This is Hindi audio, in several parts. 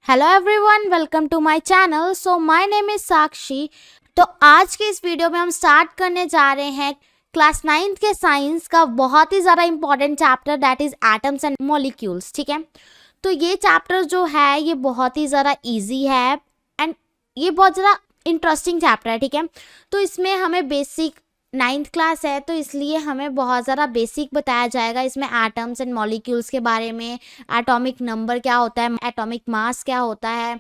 Hello everyone, welcome to my channel. So my name is Sakshi. तो आज के इस वीडियो में हम स्टार्ट करने जा रहे हैं क्लास 9th के साइंस का बहुत ही ज़्यादा important chapter, that is atoms and molecules. ठीक है, तो ये चैप्टर जो है ये बहुत ही ज़्यादा इजी है एंड ये बहुत ज़्यादा इंटरेस्टिंग चैप्टर है। ठीक है, तो इसमें हमें बेसिक 9th क्लास है तो इसलिए हमें बहुत ज़्यादा बेसिक बताया जाएगा। इसमें एटम्स एंड मॉलिक्यूल्स के बारे में, एटॉमिक नंबर क्या होता है, एटॉमिक मास क्या होता है,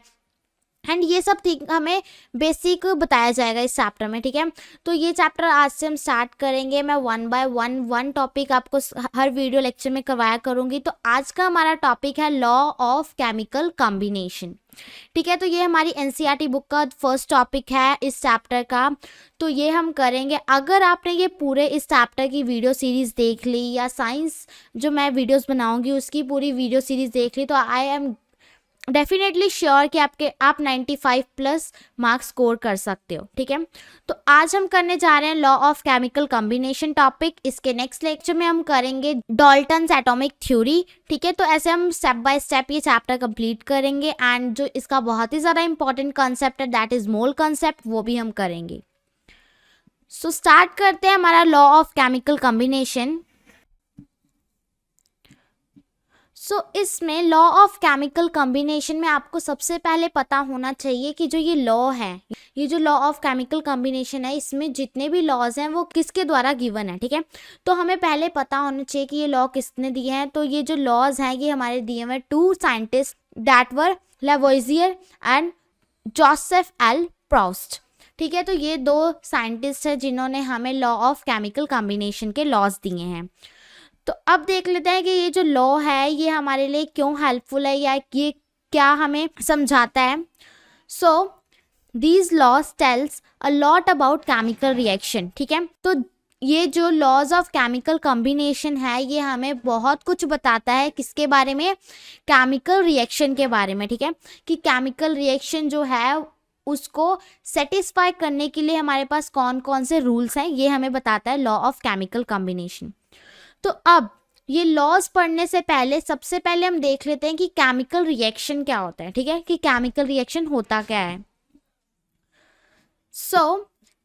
एंड ये सब हमें बेसिक बताया जाएगा इस चैप्टर में। ठीक है, तो ये चैप्टर आज से हम स्टार्ट करेंगे। मैं वन बाय वन टॉपिक आपको हर वीडियो लेक्चर में करवाया करूँगी। तो आज का हमारा टॉपिक है लॉ ऑफ केमिकल कॉम्बिनेशन। ठीक है, तो ये हमारी एनसीईआरटी बुक का फर्स्ट टॉपिक है इस चैप्टर का। तो ये हम करेंगे। अगर आपने ये पूरे इस चैप्टर की वीडियो सीरीज़ देख ली या साइंस जो मैं वीडियोस बनाऊंगी उसकी पूरी वीडियो सीरीज़ देख ली तो आई एम डेफिनेटली श्योर कि आप 95 प्लस मार्क्स स्कोर कर सकते हो। ठीक है, तो आज हम करने जा रहे हैं law of chemical combination topic. इसके नेक्स्ट लेक्चर में हम करेंगे डाल्टन्स एटॉमिक थ्योरी। ठीक है, तो ऐसे हम स्टेप बाय स्टेप ये चैप्टर कंप्लीट करेंगे एंड जो इसका बहुत ही ज़्यादा इंपॉर्टेंट कॉन्सेप्ट है दैट इज मोल कॉन्सेप्ट, वो भी हम करेंगे। सो स्टार्ट करते हैं हमारा लॉ ऑफ केमिकल कॉम्बिनेशन। इसमें लॉ ऑफ केमिकल कॉम्बिनेशन में आपको सबसे पहले पता होना चाहिए कि जो ये लॉ है, ये जो लॉ ऑफ केमिकल कॉम्बिनेशन है, इसमें जितने भी लॉज हैं वो किसके द्वारा गिवन है। ठीक है, तो हमें पहले पता होना चाहिए कि ये लॉ किसने दिए हैं। तो ये जो लॉज हैं ये हमारे दिए हुए two scientist that were Lavoisier and Joseph L Proust. ठीक है, तो ये दो साइंटिस्ट हैं जिन्होंने हमें लॉ ऑफ केमिकल कॉम्बिनेशन के लॉज दिए हैं। तो अब देख लेते हैं कि ये जो लॉ है ये हमारे लिए क्यों हेल्पफुल है या ये क्या हमें समझाता है। So these laws tells a lot about chemical reaction. ठीक है, तो ये जो लॉज ऑफ केमिकल कॉम्बिनेशन है ये हमें बहुत कुछ बताता है। किसके बारे में? केमिकल रिएक्शन के बारे में। ठीक है, कि केमिकल रिएक्शन जो है उसको सेटिस्फाई करने के लिए हमारे पास कौन कौन से रूल्स हैं ये हमें बताता है लॉ ऑफ केमिकल कॉम्बिनेशन। तो अब ये लॉज पढ़ने से पहले सबसे पहले हम देख लेते हैं कि केमिकल रिएक्शन क्या होता है। ठीक है, कि केमिकल रिएक्शन होता क्या है।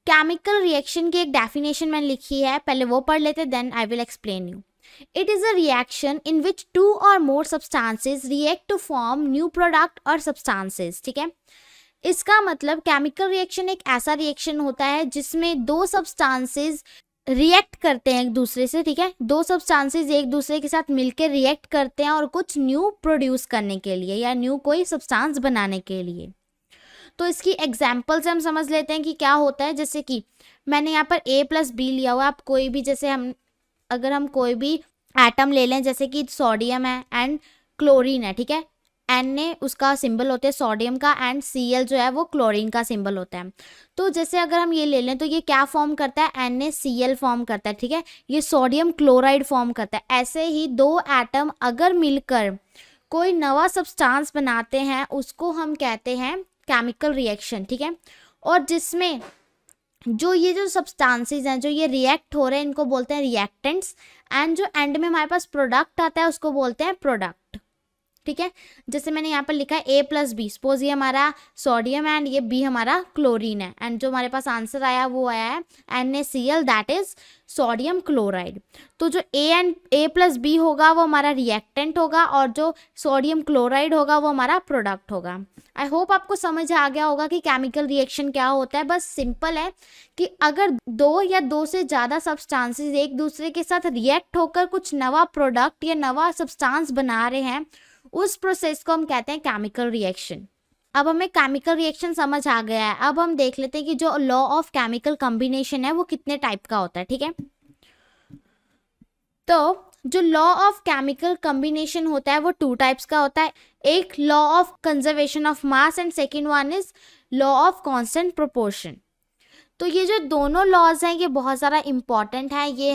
केमिकल रिएक्शन की एक डेफिनेशन मैंने लिखी है, पहले वो पढ़ लेते, then I will explain you. It is a reaction in which 2 और more substances react to form new product और सब्सटेंसेस। ठीक है, इसका मतलब केमिकल रिएक्शन एक ऐसा रिएक्शन होता है जिसमें दो सब्सटेंसेस रिएक्ट करते हैं एक दूसरे से। ठीक है, दो सब्सटेंसेस एक दूसरे के साथ मिलकर रिएक्ट करते हैं और कुछ न्यू प्रोड्यूस करने के लिए या न्यू कोई सब्सटेंस बनाने के लिए। तो इसकी एग्जांपल से हम समझ लेते हैं कि क्या होता है। जैसे कि मैंने यहाँ पर A+B लिया हुआ, आप कोई भी जैसे अगर हम कोई भी एटम ले लें, जैसे कि सोडियम है एंड क्लोरीन है। ठीक है, Na उसका सिंबल होता है सोडियम का एंड Cl जो है वो क्लोरीन का सिंबल होता है। तो जैसे अगर हम ये ले लें तो ये क्या फॉर्म करता है? NaCl फॉर्म करता है। ठीक है, ये सोडियम क्लोराइड फॉर्म करता है। ऐसे ही दो एटम अगर मिलकर कोई नवा सब्सटेंस बनाते हैं उसको हम कहते हैं केमिकल रिएक्शन। ठीक है, और जिसमें जो ये जो सब्सटेंसेस हैं जो ये रिएक्ट हो रहे हैं इनको बोलते हैं रिएक्टेंट्स, एंड जो एंड में हमारे पास प्रोडक्ट आता है उसको बोलते हैं प्रोडक्ट। ठीक है, जैसे मैंने यहाँ पर लिखा है A+B, सपोज ये हमारा सोडियम एंड ये B हमारा क्लोरीन है, एंड जो हमारे पास आंसर आया वो आया है NaCl that is sodium chloride. तो जो A+B होगा वो हमारा रिएक्टेंट होगा और जो सोडियम क्लोराइड होगा वो हमारा प्रोडक्ट होगा। आई होप आपको समझ आ गया होगा कि केमिकल रिएक्शन क्या होता है। बस सिंपल है कि अगर दो या दो से ज़्यादा सब्सटेंसेस एक दूसरे के साथ रिएक्ट होकर कुछ नवा प्रोडक्ट या नवा सब्सटेंस बना रहे हैं उस प्रोसेस को हम कहते हैं केमिकल रिएक्शन। अब हमें केमिकल रिएक्शन समझ आ गया है। अब हम देख लेते हैं कि जो लॉ ऑफ केमिकल कॉम्बिनेशन है वो कितने टाइप का होता है। ठीक है, तो जो लॉ ऑफ केमिकल कॉम्बिनेशन होता है वो 2 टाइप्स का होता है। एक law of conservation of mass and second one is law of constant proportion. तो ये जो दोनों लॉज हैं ये बहुत ज़्यादा इंपॉर्टेंट है। ये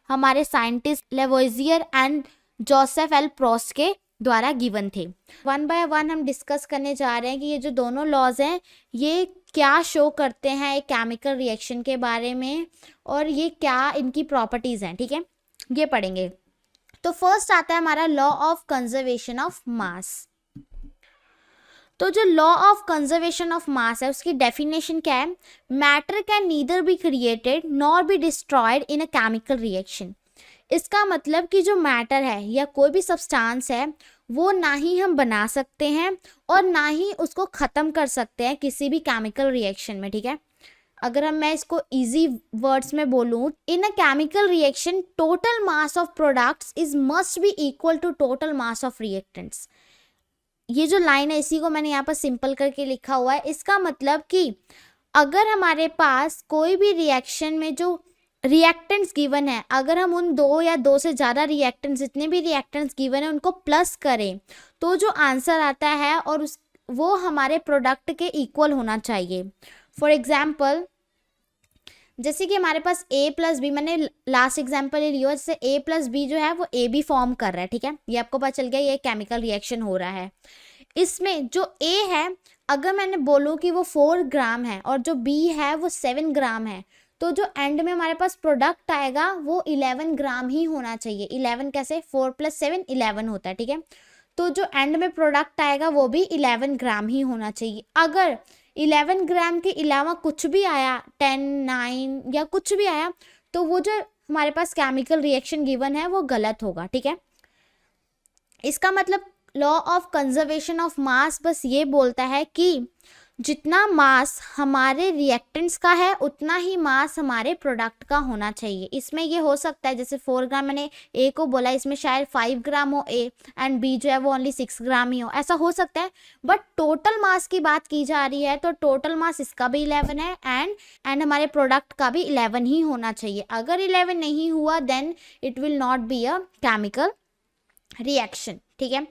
हमारे साइंटिस्ट लेवोइजियर एंड जोसेफ एल प्रोस्ट के द्वारा गिवन थे। वन बाय वन हम डिस्कस करने जा रहे हैं कि ये जो दोनों लॉज हैं ये क्या शो करते हैं एक केमिकल रिएक्शन के बारे में और ये क्या इनकी प्रॉपर्टीज़ हैं। ठीक है, ये पढ़ेंगे। तो फर्स्ट आता है हमारा लॉ ऑफ कंजर्वेशन ऑफ मास। तो जो लॉ ऑफ कंजर्वेशन ऑफ मास है उसकी डेफिनेशन क्या है? Matter can neither be created nor be destroyed in a chemical reaction. इसका मतलब कि जो मैटर है या कोई भी सब्सटेंस है वो ना ही हम बना सकते हैं और ना ही उसको ख़त्म कर सकते हैं किसी भी केमिकल रिएक्शन में, ठीक है। अगर मैं इसको इजी वर्ड्स में बोलूँ, in a chemical reaction total mass of products is must be equal to total mass of reactants. ये जो लाइन है इसी को मैंने यहाँ पर सिंपल करके लिखा हुआ है। इसका मतलब कि अगर हमारे पास कोई भी रिएक्शन में जो रिएक्टेंट्स गिवन है, अगर हम उन दो या दो से ज़्यादा रिएक्टेंट्स, जितने भी रिएक्टेंट्स गिवन है उनको प्लस करें तो जो आंसर आता है और वो हमारे प्रोडक्ट के इक्वल होना चाहिए। फॉर एग्जाम्पल, जैसे कि हमारे पास a प्लस बी, मैंने लास्ट एग्जाम्पल ये लिया, जैसे a प्लस बी जो है वो ए बी फॉर्म कर रहा है, ठीक है। ये आपको पता चल गया ये केमिकल रिएक्शन हो रहा है। इसमें जो a है अगर मैंने बोलूँ कि वो 4 ग्राम है और जो b है वो 7 ग्राम है, तो जो एंड में हमारे पास प्रोडक्ट आएगा वो 11 ग्राम ही होना चाहिए। 11 कैसे? 4 + 7 11 होता है, ठीक है। तो जो एंड में प्रोडक्ट आएगा वो भी 11 ग्राम ही होना चाहिए। अगर 11 ग्राम के अलावा कुछ भी आया, 10, 9 या कुछ भी आया, तो वो जो हमारे पास केमिकल रिएक्शन गिवन है वो गलत होगा, ठीक है। इसका मतलब लॉ ऑफ कंजर्वेशन ऑफ मास बस ये बोलता है कि जितना मास हमारे रिएक्टेंट्स का है उतना ही मास हमारे प्रोडक्ट का होना चाहिए। इसमें ये हो सकता है जैसे 4 ग्राम मैंने ए को बोला, इसमें शायद 5 ग्राम हो ए एंड बी जो है वो ओनली 6 ग्राम ही हो, ऐसा हो सकता है। बट टोटल मास की बात की जा रही है तो टोटल मास इसका भी 11 है एंड हमारे प्रोडक्ट का भी 11 ही होना चाहिए। अगर 11 नहीं हुआ then it will not be a chemical reaction, ठीक है।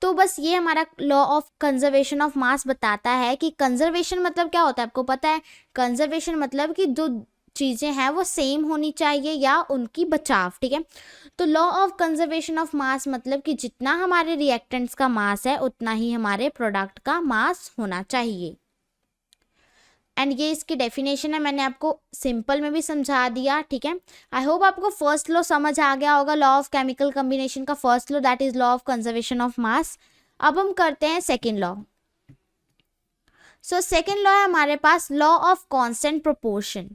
तो बस ये हमारा law of conservation of mass बताता है कि कंजर्वेशन मतलब क्या होता है, आपको पता है। कंजर्वेशन मतलब कि जो चीज़ें हैं वो सेम होनी चाहिए या उनकी बचाव, ठीक है। तो लॉ ऑफ कंजर्वेशन ऑफ मास मतलब कि जितना हमारे रिएक्टेंट्स का मास है उतना ही हमारे प्रोडक्ट का मास होना चाहिए। एंड ये इसकी डेफिनेशन है, मैंने आपको सिंपल में भी समझा दिया, ठीक है। आई होप आपको फर्स्ट लॉ समझ आ गया होगा, लॉ ऑफ केमिकल कॉम्बिनेशन का first law, that is law of conservation of mass. अब हम करते हैं second law. So second law है हमारे पास law of constant proportion.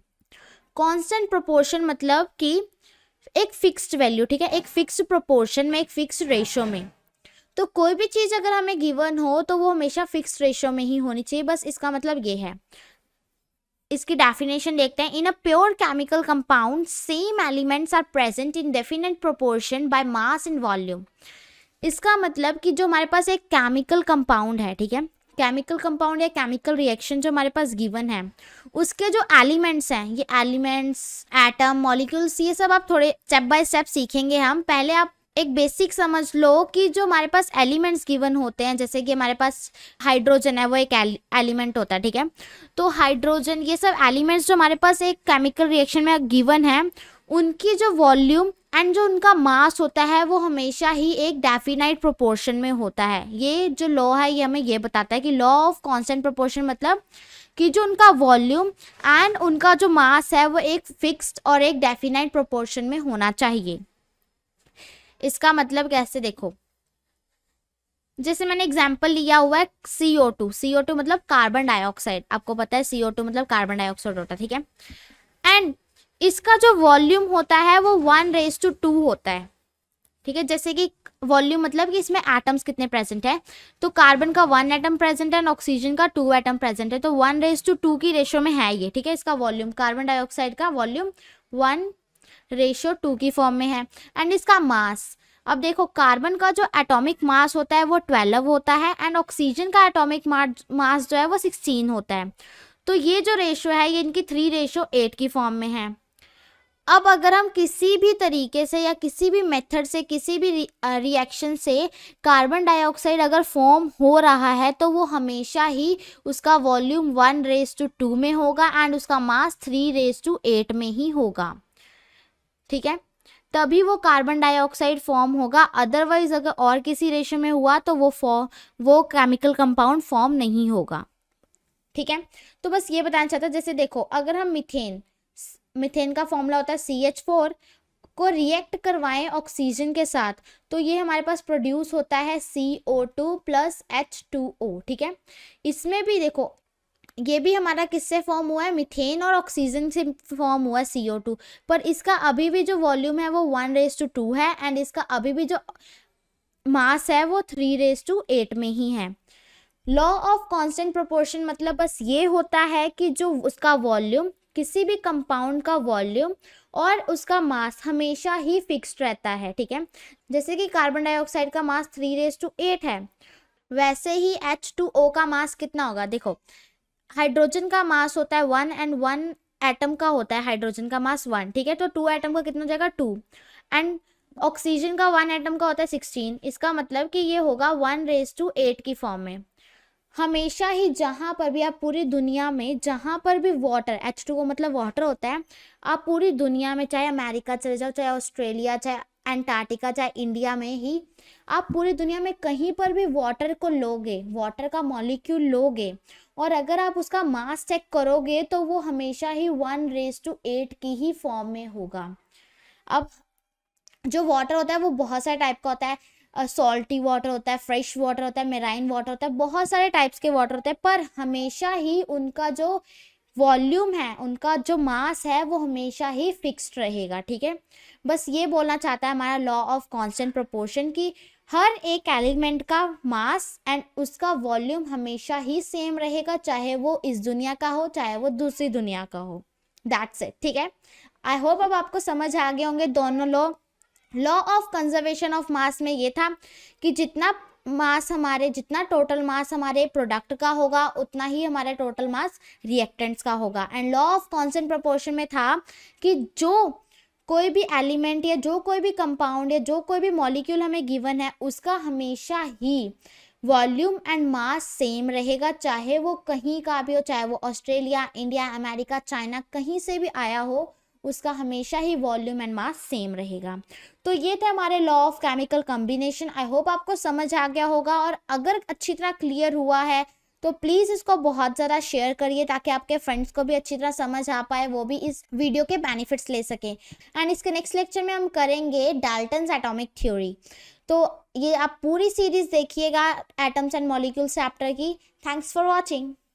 Constant proportion मतलब कि एक फिक्स्ड वैल्यू, ठीक है, एक फिक्स्ड प्रोपोर्शन में, एक फिक्स्ड रेशो में। तो कोई भी चीज़ अगर हमें गिवन हो तो वो हमेशा फिक्स्ड रेशो में ही होनी चाहिए, बस इसका मतलब ये है। इसकी डेफिनेशन देखते हैं। In a pure chemical compound same elements are present in definite proportion by mass and volume. इसका मतलब कि जो हमारे पास एक केमिकल कंपाउंड है, ठीक है, केमिकल कंपाउंड या केमिकल रिएक्शन जो हमारे पास गिवन है, उसके जो एलिमेंट्स हैं, ये एलिमेंट्स, एटम, मॉलिक्यूल्स, ये सब आप थोड़े स्टेप बाय स्टेप सीखेंगे हम। पहले आप एक बेसिक समझ लो कि जो हमारे पास एलिमेंट्स गिवन होते हैं, जैसे कि हमारे पास हाइड्रोजन है वो एक एलिमेंट होता है, ठीक है। तो हाइड्रोजन, ये सब एलिमेंट्स जो हमारे पास एक केमिकल रिएक्शन में गिवन है, उनकी जो वॉल्यूम एंड जो उनका मास होता है वो हमेशा ही एक डेफिनाइट प्रोपोर्शन में होता है। ये जो लॉ है ये हमें ये बताता है कि लॉ ऑफ कांस्टेंट प्रोपोर्शन मतलब कि जो उनका वॉल्यूम एंड उनका जो मास है वो एक फिक्स्ड और एक डेफिनाइट प्रोपोर्शन में होना चाहिए। इसका मतलब कैसे, देखो, जैसे मैंने एग्जांपल लिया हुआ है CO2। CO2 मतलब कार्बन डाइऑक्साइड, आपको पता है CO2 मतलब कार्बन डाइऑक्साइड होता है, ठीक है। एंड इसका जो वॉल्यूम होता है वो 1:2 होता है, ठीक है। जैसे कि वॉल्यूम मतलब कि इसमें एटम्स कितने प्रेजेंट है, तो कार्बन का 1 एटम प्रेजेंट है और ऑक्सीजन का 2 एटम प्रेजेंट है, तो 1:2 की रेशो में है ये, ठीक है। इसका वॉल्यूम, कार्बन डाइऑक्साइड का वॉल्यूम 1:2 की फॉर्म में है। एंड इसका मास, अब देखो कार्बन का जो एटॉमिक मास होता है वो 12 होता है एंड ऑक्सीजन का एटॉमिक मास जो है वो 16 होता है। तो ये जो रेशो है ये इनकी 3:8 की फॉर्म में है। अब अगर हम किसी भी तरीके से या किसी भी मेथड से, किसी भी रिएक्शन से कार्बन डाइऑक्साइड अगर फॉर्म हो रहा है तो वो हमेशा ही उसका वॉल्यूम 1:2 में होगा एंड उसका मास 3:8 में ही होगा, ठीक है। तभी वो कार्बन डाइऑक्साइड फॉर्म होगा, अदरवाइज अगर और किसी रेशो में हुआ तो वो केमिकल कंपाउंड फॉर्म नहीं होगा, ठीक है। तो बस ये बताना चाहता, जैसे देखो अगर हम मीथेन का फॉर्मूला होता है CH4, को रिएक्ट करवाएं ऑक्सीजन के साथ, तो ये हमारे पास प्रोड्यूस होता है CO2 प्लस H2O, ठीक है। इसमें भी देखो ये भी हमारा किससे फॉर्म हुआ है, मीथेन और ऑक्सीजन से फॉर्म हुआ है CO2, पर इसका अभी भी जो वॉल्यूम है वो 1:2 है एंड इसका अभी भी जो मास है वो 3:8 में ही है। लॉ ऑफ कांस्टेंट प्रोपोर्शन मतलब बस ये होता है कि जो उसका वॉल्यूम, किसी भी कंपाउंड का वॉल्यूम और उसका मास हमेशा ही फिक्स्ड रहता है, ठीक है। जैसे कि कार्बन डाइऑक्साइड का मास 3:8 है, वैसे ही H2O का मास कितना होगा, देखो हाइड्रोजन का मास होता है 1 एंड 1 एटम का होता है हाइड्रोजन का मास 1, ठीक है। तो 2 एटम का कितना हो जाएगा 2 एंड ऑक्सीजन का 1 एटम का होता है 16, इसका मतलब कि ये होगा 1:8 की फॉर्म में। हमेशा ही जहाँ पर भी आप पूरी दुनिया में जहाँ पर भी वाटर, H2O मतलब वाटर होता है, आप पूरी दुनिया में चाहे अमेरिका चले जाओ, चाहे ऑस्ट्रेलिया, चाहे अंटार्कटिका, चाहे इंडिया में ही, आप पूरी दुनिया में कहीं पर भी वाटर को लोगे, वाटर का मॉलिक्यूल लोगे और अगर आप उसका मास चेक करोगे तो वो हमेशा ही 1:8 की ही फॉर्म में होगा। अब जो वाटर होता है वो बहुत सारे टाइप का होता है, सॉल्टी वाटर होता है, फ्रेश वाटर होता है, मेराइन वाटर होता है, बहुत सारे टाइप्स के वाटर होते हैं, पर हमेशा ही उनका जो वॉल्यूम है, उनका जो मास है वो हमेशा ही फिक्स्ड रहेगा, ठीक है। बस ये बोलना चाहता है हमारा लॉ ऑफ कांस्टेंट प्रोपोर्शन की हर एक एलिमेंट का मास एंड उसका वॉल्यूम हमेशा ही सेम रहेगा, चाहे वो इस दुनिया का हो चाहे वो दूसरी दुनिया का हो। दैट्स इट, ठीक है। आई होप अब आपको समझ आ गए होंगे दोनों लॉ ऑफ कंजर्वेशन ऑफ मास में ये था कि जितना मास हमारे, जितना टोटल मास हमारे प्रोडक्ट का होगा उतना ही हमारा टोटल मास रिएक्टेंट्स का होगा। And law of constant proportion में था कि जो कोई भी एलिमेंट या जो कोई भी कंपाउंड या जो कोई भी मॉलिक्यूल हमें गिवन है उसका हमेशा ही वॉल्यूम एंड मास सेम रहेगा, चाहे वो कहीं का भी हो, चाहे वो ऑस्ट्रेलिया, इंडिया, अमेरिका, चाइना, कहीं से भी आया हो, उसका हमेशा ही वॉल्यूम एंड मास सेम रहेगा। तो ये थे हमारे law of chemical combination. I hope आपको समझ आ गया होगा और अगर अच्छी तरह क्लियर हुआ है तो प्लीज़ इसको बहुत ज़्यादा शेयर करिए ताकि आपके फ्रेंड्स को भी अच्छी तरह समझ आ पाए, वो भी इस वीडियो के बेनिफिट्स ले सकें। एंड इसके नेक्स्ट लेक्चर में हम करेंगे डाल्टन्स एटॉमिक थ्योरी। तो ये आप पूरी सीरीज देखिएगा एटम्स एंड मॉलिक्यूल्स चैप्टर की। Thanks for watching.